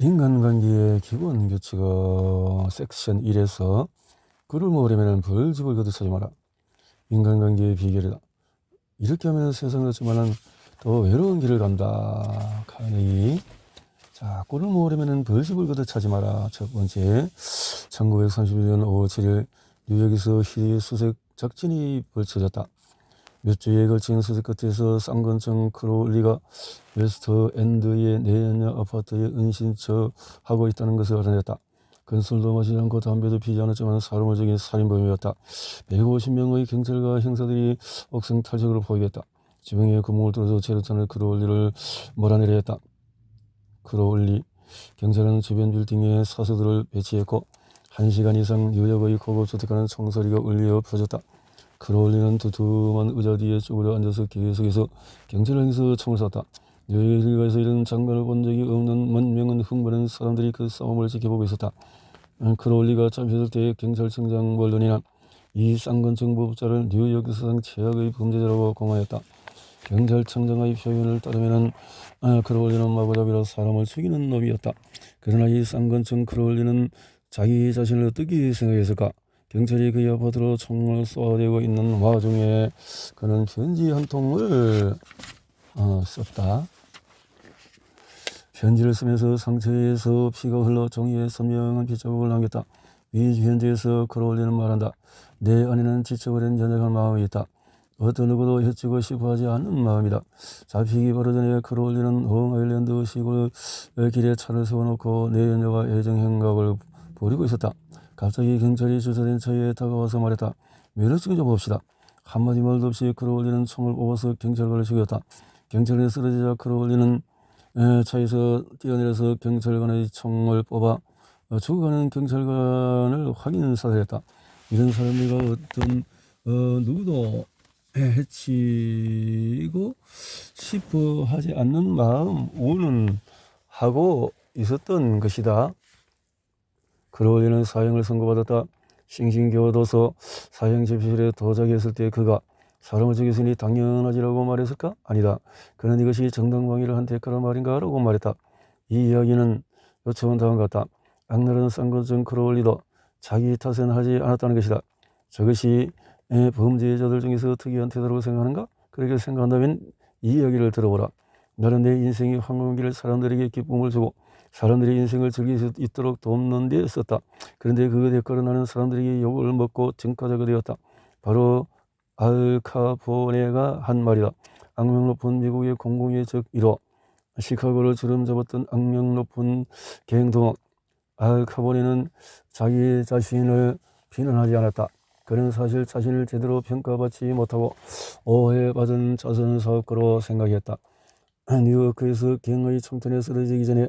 인간관계의 기본 규칙어 섹션 1에서 꿀을 먹으려면 벌집을 거듭 하지 마라. 인간관계의 비결이다. 이렇게 하면 세상을 얻지만은 더 외로운 길을 간다. 카네기. 자, 꿀을 먹으려면 벌집을 거듭 하지 마라. 첫 번째, 1931년 5월 7일 뉴욕에서 희수색 작전이 벌쳐졌다. 몇 주에 걸친 수색 끝에서 쌍권청 크로울리가 웨스트 엔드의 내연녀 아파트에 은신처하고 있다는 것을 알아냈다. 그는 술도 마시지 않고 담배도 피지 않았지만 사람을 죽인 살인범이었다. 150명의 경찰과 형사들이 옥상 탈출을 포기했다. 지붕에 구멍을 뚫어서 체류탄을 크로울리를 몰아내려 했다. 크로울리 경찰은 주변 빌딩에 사수들을 배치했고 1시간 이상 뉴욕의 고급 주택가는 총소리가 울려 퍼졌다. 크로울리는 두툼한 의자 뒤에 쭈그려 앉아서 계속해서 경찰을 향해서 총을 쐈다. 뉴욕 일가에서 이런 장면을 본 적이 없는 만 명은 흥분한 사람들이 그 싸움을 지켜보고 있었다. 크로울리가 잡혔을 때 경찰청장 월든이는 이 쌍권청 부업자를 뉴욕 역사상 최악의 범죄자라고 공언했다. 경찰청장의 표현을 따르면 크로울리는 마구잡이로 사람을 죽이는 놈이었다. 그러나 이 쌍권청 크로울리는 자기 자신을 어떻게 생각했을까? 경찰이 그의 아파트로 총을 쏘아대고 있는 와중에 그는 편지 한 통을 썼다. 편지를 쓰면서 상처에서 피가 흘러 종이에 선명한 핏자국을 남겼다. 이 편지에서 크로울리는 말한다. 내 안에는 지쳐버린 연약한 마음이 있다. 어떤 누구도 해치고 싶어하지 않는 마음이다. 잡히기 바로 전에 크로울리는 롱아일랜드 시골 길에 차를 세워놓고 내 연녀와 애정 행각을 벌이고 있었다. 갑자기 경찰이 주차된 차에 다가와서 말했다. 매를 찍어 봅시다. 한마디 말도 없이 크로울리는 총을 뽑아서 경찰관을 죽였다. 경찰관이 쓰러지자 크로울리는 차에서 뛰어내려서 경찰관의 총을 뽑아 죽어가는 경찰관을 확인 사살했다. 이런 사람들과 어떤 누구도 해치고 싶어 하지 않는 마음 운운하고 있었던 것이다. 크로울리는 사형을 선고받았다. 싱싱교도소 사형 집필에 도착했을 때 그가 사람을 죽였으니 당연하지라고 말했을까? 아니다. 그는 이것이 정당방위를 한 대가로 말인가? 라고 말했다. 이 이야기는 요청은 다음과 같다. 악랄한 쌍권청 크로울리도 자기 탓은 하지 않았다는 것이다. 저것이 범죄자들 중에서 특이한 태도라고 생각하는가? 그렇게 생각한다면 이 이야기를 들어보라. 나는 내 인생의 황금기를 사람들에게 기쁨을 주고 사람들이 인생을 즐길 수 있도록 돕는 데 썼다. 그런데 그 대가로 나는 사람들에게 욕을 먹고 증가자가 되었다. 바로 알카포네가 한 말이다. 악명 높은 미국의 공공의 적 1호, 시카고를 주름 잡았던 악명 높은 갱도원 알카포네는 자기 자신을 비난하지 않았다. 그는 사실 자신을 제대로 평가받지 못하고 오해받은 자선 사업가로 생각했다. 뉴요크에서 경의 총탄에 쓰러지기 전에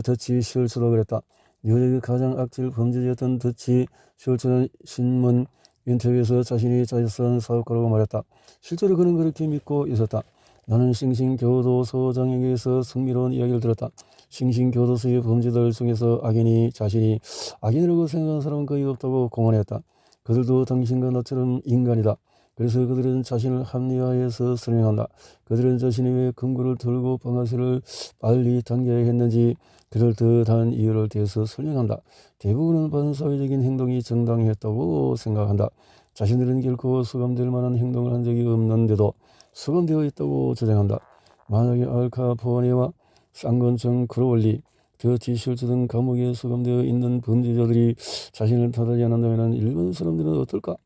더치 슐츠도 그랬다. 뉴욕의 가장 악질 범죄자였던 더치 슐츠는 신문 인터뷰에서 자신이 자선 사업가라고 말했다. 실제로 그는 그렇게 믿고 있었다. 나는 싱싱교도소장에게서 승리로운 이야기를 들었다. 싱싱교도소의 범죄들 중에서 악인이 자신이 악인이라고 생각하는 사람은 거의 없다고 공언했다. 그들도 당신과 나처럼 인간이다. 그래서 그들은 자신을 합리화해서 설명한다. 그들은 자신이 왜 금고를 들고 방아쇠를 빨리 당겨야 했는지 그럴듯한 이유를 대서 설명한다. 대부분은 반사회적인 행동이 정당했다고 생각한다. 자신들은 결코 수감될 만한 행동을 한 적이 없는데도 수감되어 있다고 주장한다. 만약에 알카포네와 쌍권청 크로울리, 더치 슐츠 등 감옥에 수감되어 있는 범죄자들이 자신을 탓하지 않는다면 일본 사람들은 어떨까?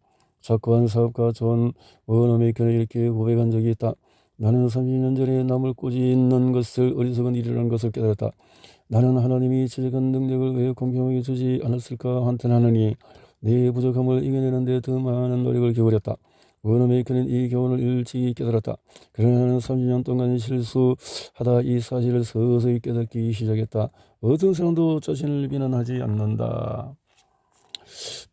작고한 사업가 존 워너메이커는 이렇게 고백한 적이 있다. 나는 30년 전에 남을 꾸짖는 것을 어리석은 일이라는 것을 깨달았다. 나는 하나님이 지적한 능력을 왜 공평하게 주지 않았을까 한탄하느니 내 부족함을 이겨내는 데 더 많은 노력을 기울였다. 워너메이커는 이 교훈을 일찍이 깨달았다. 그러나 나는 30년 동안 실수하다 이 사실을 서서히 깨닫기 시작했다. 어떤 사람도 자신을 비난하지 않는다.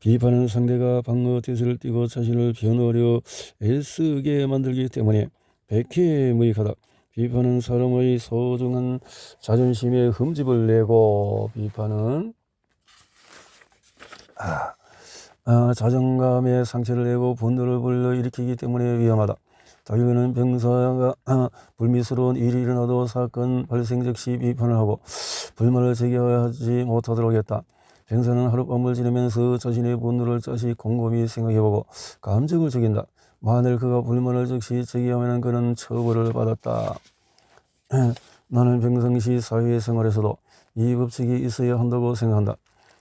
비판은 상대가 방어 태세를 띠고 자신을 변호하려 애쓰게 만들기 때문에 백해무익하다. 비판은 사람의 소중한 자존심에 흠집을 내고 비판은 자존감에 상처를 내고 분노를 불러일으키기 때문에 위험하다. 자기는 병사가 불미스러운 일이 일어나도 사건 발생 즉시 비판을 하고 불만을 제기하지 못하도록 했다. 병사는 하룻밤을 지내면서 자신의 분노를 다시 곰곰이 생각해보고 감정을 죽인다. 만일 그가 불만을 즉시 제기하면 그는 처벌을 받았다. 나는 평상시 사회생활에서도 이 법칙이 있어야 한다고 생각한다.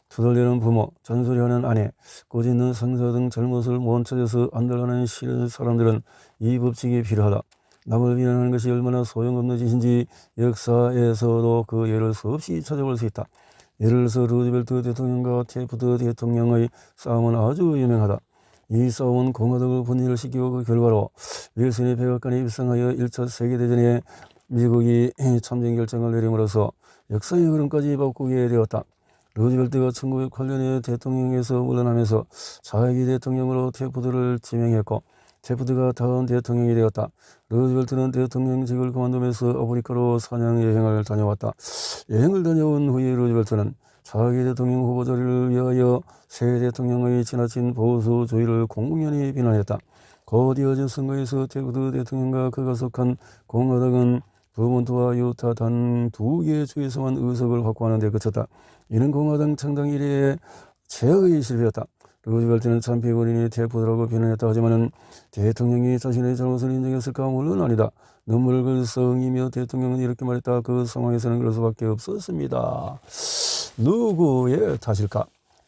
투덜대는 부모, 잔소리하는 아내, 꼬짓는 상사 등 잘못을 못 찾아서 안달하는 싫은 사람들은 이 법칙이 필요하다. 남을 비난하는 것이 얼마나 소용없는 짓인지 역사에서도 그 예를 수없이 찾아볼 수 있다. 예를 들어서 루즈벨트 대통령과 테프트 대통령의 싸움은 아주 유명하다. 이 싸움은 공화당을 분열시키고 그 결과로 윌슨이 백악관에 입성하여 1차 세계대전에 미국이 참전 결정을 내림으로써 역사의 흐름까지 바꾸게 되었다. 루즈벨트가 1908년에 대통령에서 물러나면서 자기 대통령으로 테프트를 지명했고 테프트가 다음 대통령이 되었다. 루즈벨트는 대통령직을 그만두면서 아프리카로 사냥 여행을 다녀왔다. 여행을 다녀온 후에 루즈벨트는 자기 대통령 후보 자리를 위하여 새 대통령의 지나친 보수주의를 공공연히 비난했다. 곧 이어진 선거에서 테프트 대통령과 그가 속한 공화당은 버몬트와 유타 단 2개 주에서만 의석을 확보하는 데 그쳤다. 이는 공화당 창당 이래의 최악의 실패였다. 루즈벨트는 참패거린이 테프트라고 비난했다 하지만 대통령이 자신의 잘못을 인정했을까? 물론 아니다. 눈물을 글썽이며 대통령은 이렇게 말했다. 그 상황에서는 그럴 수밖에 없었습니다. 누구의 탓일까?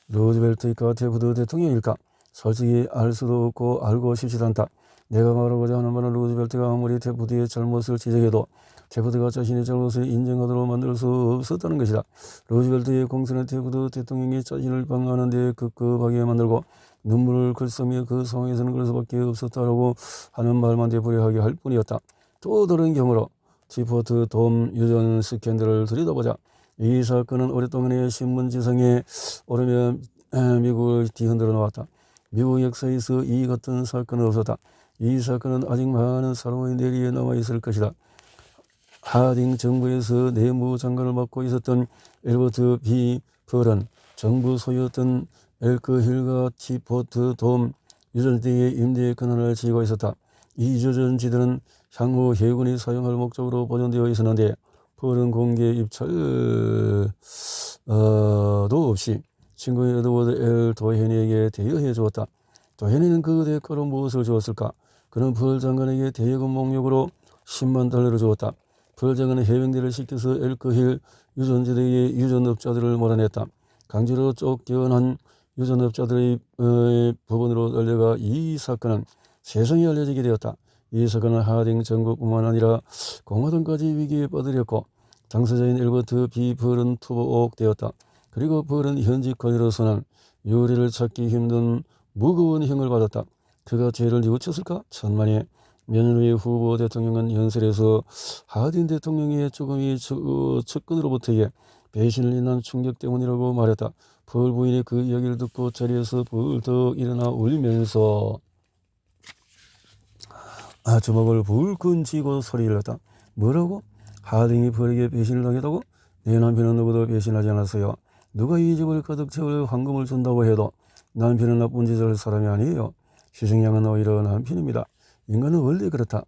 루즈벨트일까? 테프트 대통령일까? 솔직히 알 수도 없고 알고 싶지도 않다. 내가 말하고자 하는 말은 루즈벨트가 아무리 테프트의 잘못을 지적해도 테프트가 자신의 잘못을 인정하도록 만들 수 없었다는 것이다. 루즈벨트의 공세는 테프트 대통령이 자신을 방어하는 데 급급하게 만들고 눈물을 글썽이며 그 상황에서는 그럴 수밖에 없었다라고 하는 말만 되풀이하게 할 뿐이었다. 또 다른 경우로 티포트 돔 유전 스캔들을 들여다보자. 이 사건은 오랫동안의 신문지상에 오르며 미국을 뒤흔들어 놓았다. 미국 역사에서 이 같은 사건은 없었다. 이 사건은 아직 많은 사람의 뇌리에 남아있을 것이다. 하딩 정부에서 내무장관을 맡고 있었던 엘버트 B. 펄은 정부 소유였던 엘크힐과 티포트 돔 유전지의 임대 권한을 지니고 있었다. 이 유전지들은 향후 해군이 사용할 목적으로 보존되어 있었는데 펄은 공개 입찰도 없이 친구 에드워드 L. 도헤니에게 대여해 주었다. 도헤니는 그 대가로 무엇을 주었을까? 그는 펄 장관에게 대여금 목록으로 $100,000를 주었다. 펄 장관은 해병대를 시켜서 엘크힐 유전지대의 유전업자들을 몰아냈다. 강제로 쫓겨난 유전업자들의 법원으로 달려가 이 사건은 세상에 알려지게 되었다. 이 사건은 하딩 정부뿐만 아니라 공화당까지 위기에 빠뜨렸고 당사자인 엘버트 B. 펄은 투옥되었다. 그리고 펄은 현직 관리로서는 유리를 찾기 힘든 무거운 형을 받았다. 그가 죄를 뉘우쳤을까? 천만에. 몇 년 후에 후보 대통령은 연설에서 하딘 대통령의 죽음이 측근으로부터의 배신을 인한 충격 때문이라고 말했다. 펄 부인이 그 이야기를 듣고 자리에서 벌떡 일어나 울면서 주먹을 불끈 쥐고 소리를 냈다. 뭐라고? 하딩이 펄에게 배신을 당했다고? 내 남편은 누구도 배신하지 않았어요. 누가 이 집을 가득 채울 황금을 준다고 해도 남편은 나쁜 짓을 할 사람이 아니에요. 희생양은 오히려 남편입니다. 인간은 원래 그렇다.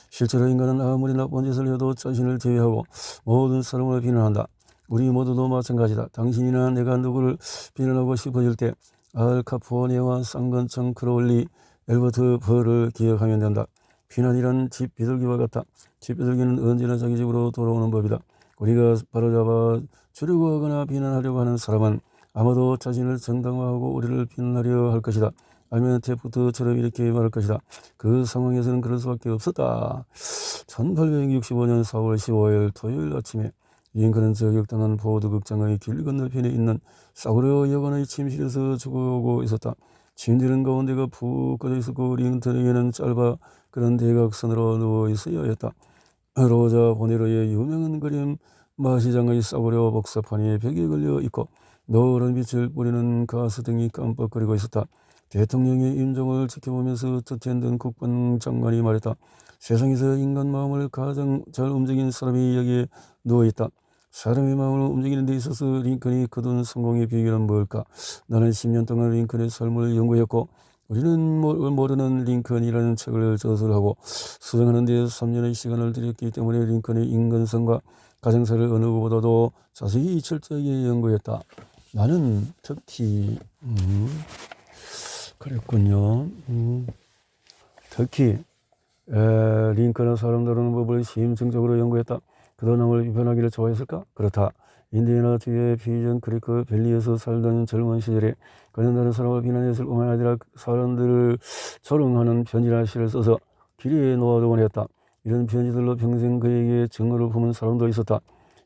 실제로 인간은 아무리 나쁜 짓을 해도 자신을 제외하고 모든 사람을 비난한다. 우리 모두도 마찬가지다. 당신이나 내가 누구를 비난하고 싶어질 때 알 카포네와 쌍권총 크로울리, 엘버트 펄을 기억하면 된다. 비난이란 집 비둘기와 같다. 집 비둘기는 언제나 자기 집으로 돌아오는 법이다. 우리가 바로잡아 주려고 하거나 비난하려고 하는 사람은 아마도 자신을 정당화하고 우리를 비난하려 할 것이다. 아니면 테프트처럼 이렇게 말할 것이다. 그 상황에서는 그럴 수밖에 없었다. 1865년 4월 15일 토요일 아침에 링컨은 저격당한 포드 극장의 길 건너편에 있는 싸구려 여관의 침실에서 죽어오고 있었다. 침대는 가운데가 푹 꺼져 있었고 링컨에게는 짧아 그런 대각선으로 누워 있어야 했다. 로자 보네로의 유명한 그림 마시장의 싸구려 복사판이 벽에 걸려 있고 노란 빛을 뿌리는 가스 등이 깜빡거리고 있었다. 대통령의 임종을 지켜보면서 터텐든 국방장관이 말했다. 세상에서 인간 마음을 가장 잘 움직인 사람이 여기에 누워있다. 사람의 마음을 움직이는 데 있어서 링컨이 거둔 성공의 비결은 뭘까? 나는 10년 동안 링컨의 삶을 연구했고 우리는 모르는 링컨이라는 책을 저술하고 수정하는 데 3년의 시간을 들였기 때문에 링컨의 인간성과 가정사를 어느 것보다도 자세히 철저하게 연구했다. 나는 특히 그랬군요. 특히 링컨은 사람 다루는 법을 심층적으로 연구했다. 그도 남을 비판하기를 좋아했을까? 그렇다. 인디애나 주의 피전 크리크 밸리에서 살던 젊은 시절에 그는 다른 사람을 비난했을 뿐만 아니라 사람들을 조롱하는 편지나 시를 써서 길에 놓아두곤 했다. 이런 편지들로 평생 그에게 증오를 품은 사람도 있었다.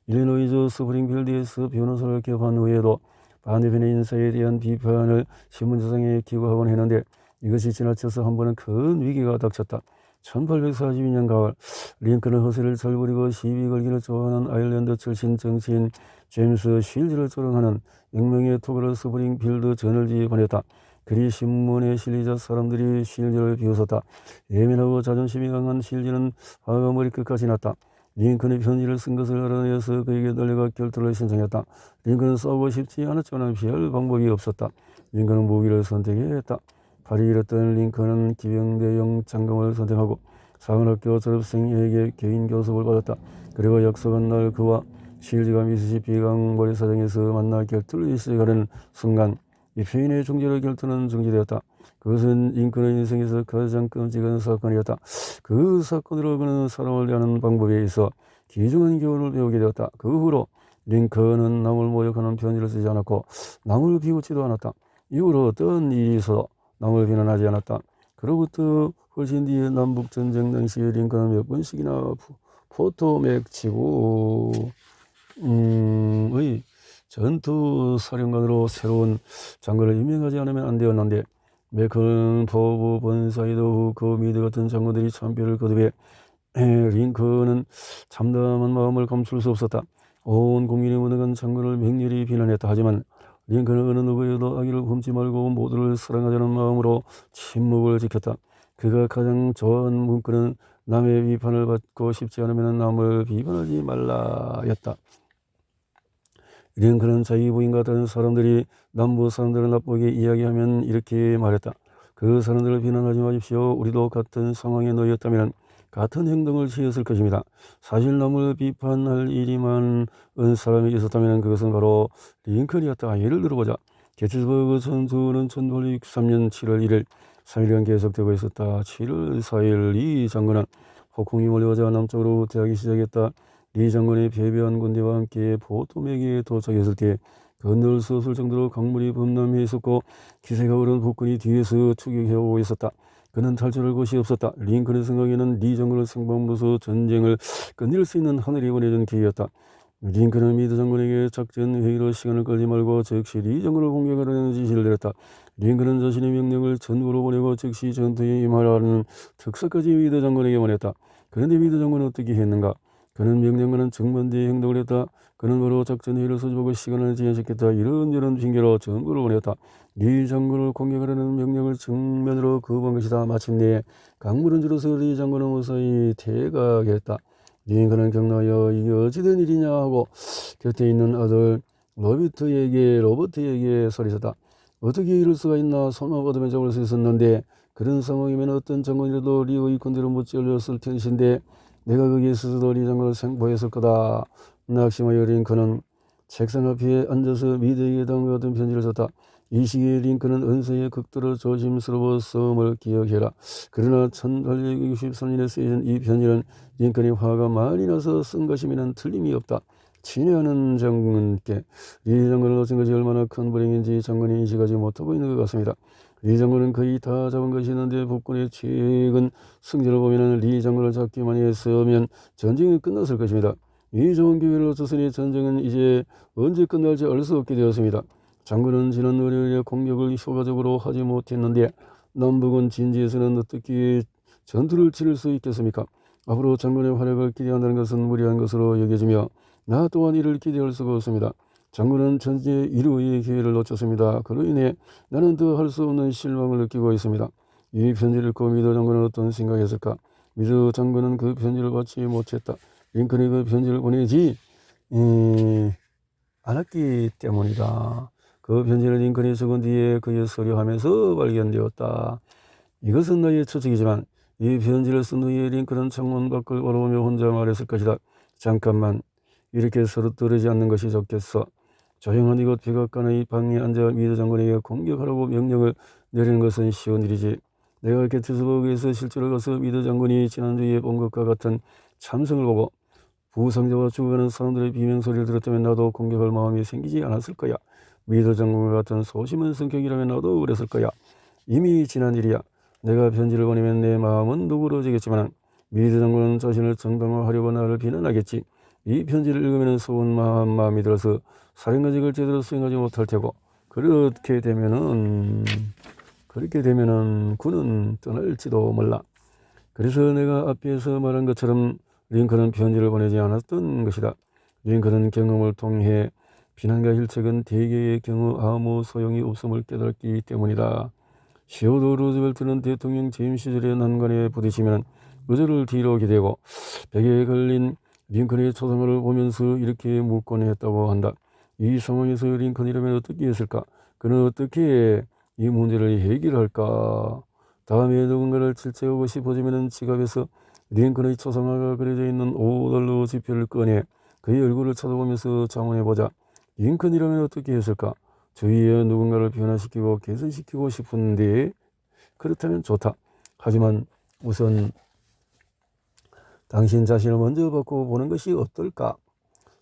일리노이주 스프링필드에서 변호사를 개업한 후에도 반대편의 인사에 대한 비판을 신문조상에 기고하곤 했는데 이것이 지나쳐서 한 번은 큰 위기가 닥쳤다. 1842년 가을 링컨은 허세를 잘 부리고 시비 걸기를 좋아하는 아일랜드 출신 정치인 제임스 실즈를 조롱하는 익명의 톡을 스프링필드 저널지에 보냈다. 글이 신문에 실리자 사람들이 실즈를 비웃었다. 예민하고 자존심이 강한 실즈는 화가 머리끝까지 났다. 링컨의 편지를 쓴 것을 알아내서 그에게 달려가 결투를 신청했다. 링컨은 싸우고 싶지 않았지만 피할 방법이 없었다. 링컨은 무기를 선택했다. 팔이 잃었던 링컨은 기병대용 장검을 선택하고 사관학교 졸업생에게 개인 교습을 받았다. 그리고 약속한 날 그와 실즈가 미시시피 강 모래사장에서 만나 결투를 시작하는 순간 이 피인의 중지로 결투는 중지되었다. 그것은 링컨의 인생에서 가장 끔찍한 사건이었다. 그 사건으로 그는 사람을 대하는 방법에 있어 귀중한 교훈을 배우게 되었다. 그 후로 링컨은 남을 모욕하는 편지를 쓰지 않았고 남을 비웃지도 않았다. 이후로 어떤 일이 있어도 남을 비난하지 않았다. 그로부터 훨씬 뒤에 남북전쟁 당시에 링컨은 몇 번씩이나 포토맥 치고 의 전투사령관으로 새로운 장관을 임명하지 않으면 안 되었는데 메컨, 포브, 번사이드, 후크, 미드 같은 장관들이 참배를 거듭해 링컨은 참담한 마음을 감출 수 없었다. 온 국민이 무능한 장관을 맹렬히 비난했다. 하지만 링컨은 어느 누구에도 악의를 품지 말고 모두를 사랑하자는 마음으로 침묵을 지켰다. 그가 가장 좋아하는 문구는 남의 비판을 받고 싶지 않으면 남을 비판하지 말라였다. 링컨은 자기 부인과 다른 사람들이 남부 사람들을 나쁘게 이야기하면 이렇게 말했다. 그 사람들을 비난하지 마십시오. 우리도 같은 상황에 놓였다면 같은 행동을 취했을 것입니다. 사실 남을 비판할 일이 많은 사람이 있었다면 그것은 바로 링컨이었다. 예를 들어보자. 게티스버그 전투는 1863년 7월 1일 3일간 계속되고 있었다. 7월 4일 리 장군은 폭풍이 몰려오자 남쪽으로 후퇴하기 시작했다. 리 장군이 배배한 군대와 함께 포토맥에 도착했을 때 건널 수 없을 정도로 강물이 범람해 있었고 기세가 오른 폭군이 뒤에서 추격해오고 있었다. 그는 탈출할 곳이 없었다. 링컨의 생각에는 리 장군을 생방부서 전쟁을 끝낼 수 있는 하늘이 보내준 기회였다. 링컨은 미드 장군에게 작전 회의로 시간을 끌지 말고 즉시 리 장군을 공격하라는 지시를 내렸다. 링컨은 자신의 명령을 전부로 보내고 즉시 전투에 임하라는 특사까지 미드 장군에게 보냈다. 그런데 미드 장군은 어떻게 했는가? 그는 명령과는 정반대의 행동을 했다. 그는 바로 작전 회의를 소집하고 시간을 지연시켰다. 이런저런 핑계로 전부를 보냈다. 리 장군을 공격하라는 명령을 정면으로 거부한 것이다. 마침내 강물은 줄어서 리 장군은 무사히 퇴각했다. 링컨은 경나하여 이게 어찌된 일이냐 하고 곁에 있는 아들 로버트에게 소리쳤다. 어떻게 이럴 수가 있나. 손만 받으면 잡을 수 있었는데 그런 상황이면 어떤 장군이라도 리의 군대로 못 잘렸을 텐데 내가 거기에 있어서도 리 장군을 생포했을 거다. 낙심하여 링컨은 책상 앞에 앉아서 미드에게 다음과 같은 편지를 썼다. 이 시기에 링컨은 은사에 극도로 조심스러웠음을 기억해라. 그러나 1863년에 쓰여진 이 편지는 링컨이 화가 많이 나서 쓴 것이면 틀림이 없다. 친애하는 장군께 리 장군을 놓친 것이 얼마나 큰 불행인지 장군이 인식하지 못하고 있는 것 같습니다. 리 장군은 거의 다 잡은 것이 있는데 북군의 최근 승진을 보면 리 장군을 잡기만 했으면 전쟁이 끝났을 것입니다. 이 좋은 기회를 놓쳤으니 전쟁은 이제 언제 끝날지 알 수 없게 되었습니다. 장군은 지난 월요일에 공격을 효과적으로 하지 못했는데 남북은 진지에서는 어떻게 전투를 치를 수 있겠습니까? 앞으로 장군의 활약을 기대한다는 것은 무리한 것으로 여겨지며 나 또한 이를 기대할 수가 없습니다. 장군은 전제 1호의 기회를 놓쳤습니다. 그로 인해 나는 더 할 수 없는 실망을 느끼고 있습니다. 이 편지를 읽고 미드 장군은 어떤 생각이었을까? 미드 장군은 그 편지를 받지 못했다. 링컨이 그 편지를 보내지 않았기 때문이다. 그 편지는 링컨이 적은 뒤에 그의 서류함에서 발견되었다. 이것은 나의 추측이지만 이 편지를 쓴 후에 링컨은 창문 밖을 바라보며 혼자 말했을 것이다. 잠깐만, 이렇게 서로 떨어지지 않는 것이 좋겠어. 조용한 이곳 백악관의 방에 앉아 미드 장군에게 공격하라고 명령을 내리는 것은 쉬운 일이지. 내가 게티스버그에서 실제로 가서 미드 장군이 지난주에 본 것과 같은 참성을 보고 부상자와 죽어가는 사람들의 비명소리를 들었다면 나도 공격할 마음이 생기지 않았을 거야. 미드 장군과 같은 소심한 성격이라면 나도 그랬을 거야. 이미 지난 일이야. 내가 편지를 보내면 내 마음은 누그러지겠지만 미드 장군은 자신을 정당화하려고 나를 비난하겠지. 이 편지를 읽으면 서운한 마음이 들어서 사령관직을 제대로 수행하지 못할 테고 그렇게 되면은 군은 떠날지도 몰라. 그래서 내가 앞에서 말한 것처럼 링컨은 편지를 보내지 않았던 것이다. 링컨은 경험을 통해 비난과 힐책은 대개의 경우 아무 소용이 없음을 깨달았기 때문이다. 시어도 루즈벨트는 대통령 재임 시절의 난관에 부딪히면 의자를 뒤로 기대고 벽에 걸린 링컨의 초상화를 보면서 이렇게 묻곤 했다고 한다. 이 상황에서 링컨이라면 어떻게 했을까? 그는 어떻게 이 문제를 해결할까? 다음에 누군가를 질책하고 싶어지면 지갑에서 링컨의 초상화가 그려져 있는 $5 지표를 꺼내 그의 얼굴을 쳐다보면서 자문해보자. 링컨이라면 어떻게 했을까? 주위에 누군가를 변화시키고 개선시키고 싶은데 그렇다면 좋다. 하지만 우선 당신 자신을 먼저 바꿔보는 것이 어떨까?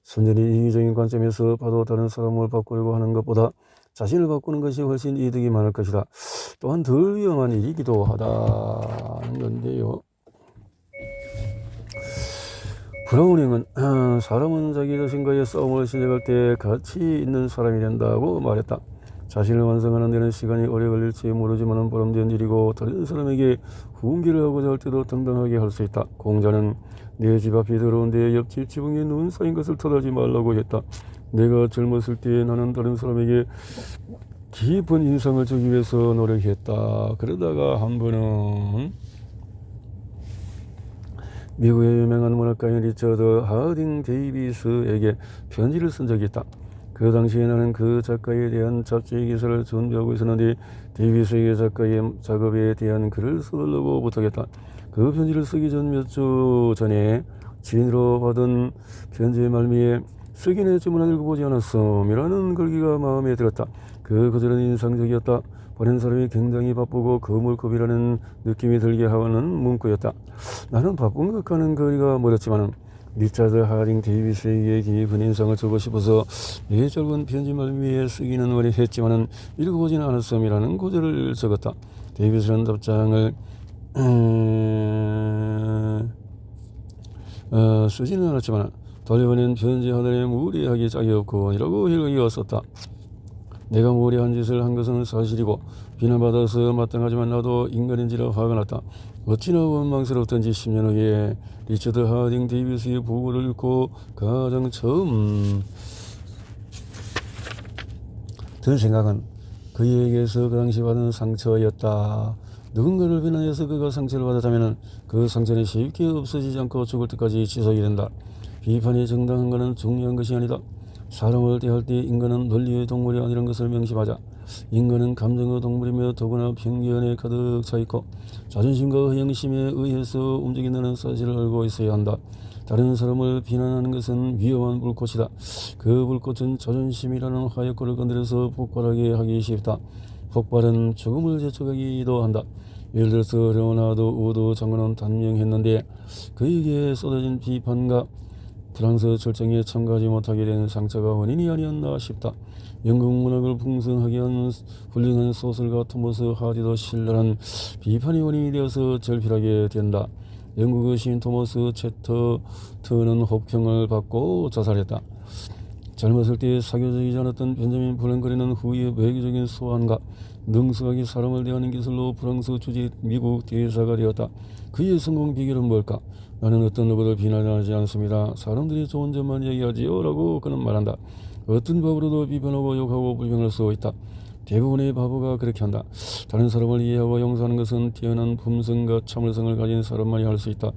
순전히 이기적인 관점에서 봐도 다른 사람을 바꾸려고 하는 것보다 자신을 바꾸는 것이 훨씬 이득이 많을 것이다. 또한 덜 위험한 일이기도 하다는 건데요. 브라우닝은 사람은 자기 자신과의 싸움을 시작할 때 가치 있는 사람이 된다고 말했다. 자신을 완성하는 데는 시간이 오래 걸릴지 모르지만 보람된 일이고 다른 사람에게 후원기를 하고자 할 때도 당당하게 할 수 있다. 공자는 내 집 앞이 더러운데 옆집 지붕에 눈 쌓인 것을 털하지 말라고 했다. 내가 젊었을 때 나는 다른 사람에게 깊은 인상을 주기 위해서 노력했다. 그러다가 한 번은 미국의 유명한 문학가인 리처드 하딩 데이비스에게 편지를 쓴 적이 있다. 그 당시에 나는 그 작가에 대한 잡지 기사를 준비하고 있었는데 데이비스에게 작가의 작업에 대한 글을 써달라고 부탁했다. 그 편지를 쓰기 전 몇 주 전에 지인으로 받은 편지의 말미에 쓰긴 했지만 읽어보지 않았음이라는 글귀가 마음에 들었다. 그 구절은 인상적이었다. 보낸 사람이 굉장히 바쁘고 거물급이라는 느낌이 들게 하는 문구였다. 나는 바쁜 것과는 거리가 멀었지만 리차드 하딩 데이비스에게 깊은 인상을 주고 싶어서 내 짧은 편지 말미에 쓰기는 원했지만 읽어보지는 않았음이라는 구절을 적었다. 데이비스는 답장을 쓰지는 않았지만 돌려보낸 편지 하나에 무리하기 짝이 없고 이라고 읽었었다. 내가 무리한 짓을 한 것은 사실이고 비난받아서 마땅하지만 나도 인간인지라 화가 났다. 어찌나 원망스럽던지 10년 후에 리처드 하딩 데이비스의 보고를 읽고 가장 처음 든 생각은 그에게서 그 당시 받은 상처였다. 누군가를 비난해서 그가 상처를 받았다면 그 상처는 쉽게 없어지지 않고 죽을 때까지 지속이 된다. 비판이 정당한 것은 중요한 것이 아니다. 사람을 대할 때 인간은 논리의 동물이 아니라는 것을 명심하자. 인간은 감정의 동물이며 더구나 편견에 가득 차 있고 자존심과 허영심에 의해서 움직인다는 사실을 알고 있어야 한다. 다른 사람을 비난하는 것은 위험한 불꽃이다. 그 불꽃은 자존심이라는 화약고를 건드려서 폭발하게 하기 쉽다. 폭발은 죽음을 재촉하기도 한다. 예를 들어서 레오나르도 우드 장군은 단명했는데 그에게 쏟아진 비판과 프랑스 절정에 참가하지 못하게 된 상처가 원인이 아니었나 싶다. 영국 문학을 풍성하게 한 훌륭한 소설가 토머스 하디도 신랄한 비판이 원인이 되어서 절필하게 된다. 영국의 시인 토머스 체터턴은 혹평을 받고 자살했다. 젊었을 때 사교적이지 않았던 벤자민 프랭클린은 후에 외교적인 소환과 능숙하게 사람을 대하는 기술로 프랑스 주재 미국 대사가 되었다. 그의 성공 비결은 뭘까? 나는 어떤 누구를 비난하지 않습니다. 사람들이 좋은 점만 얘기하지요 라고 그는 말한다. 어떤 바보로도 비판하고 욕하고 불평할 수 있다. 대부분의 바보가 그렇게 한다. 다른 사람을 이해하고 용서하는 것은 뛰어난 품성과 참을성을 가진 사람만이 할 수 있다.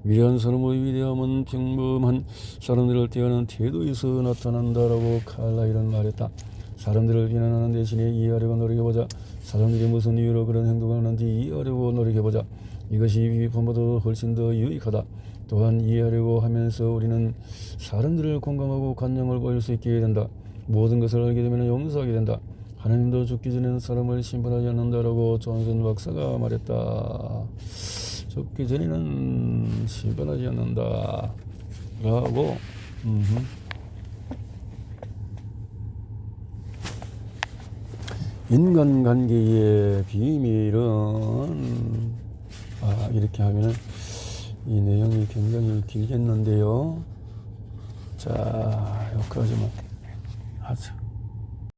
위대한 사람의 위대함은 평범한 사람들을 대하는 태도에서 나타난다라고 칼라일은 말했다. 사람들을 비난하는 대신에 이해하려고 노력해보자. 사람들이 무슨 이유로 그런 행동을 하는지 이해하려고 노력해보자. 이것이 비판보다도 훨씬 더 유익하다. 또한 이해하려고 하면서 우리는 사람들을 공감하고 관용을 보일 수 있게 된다. 모든 것을 알게 되면 용서하게 된다. 하나님도 죽기 전에는 사람을 심판하지 않는다라고 존슨 박사가 말했다. 죽기 전에는 심판하지 않는다 라고. 인간관계의 비밀은 이렇게 하면은 이 내용이 굉장히 길겠는데요. 자, 여기까지만 하자.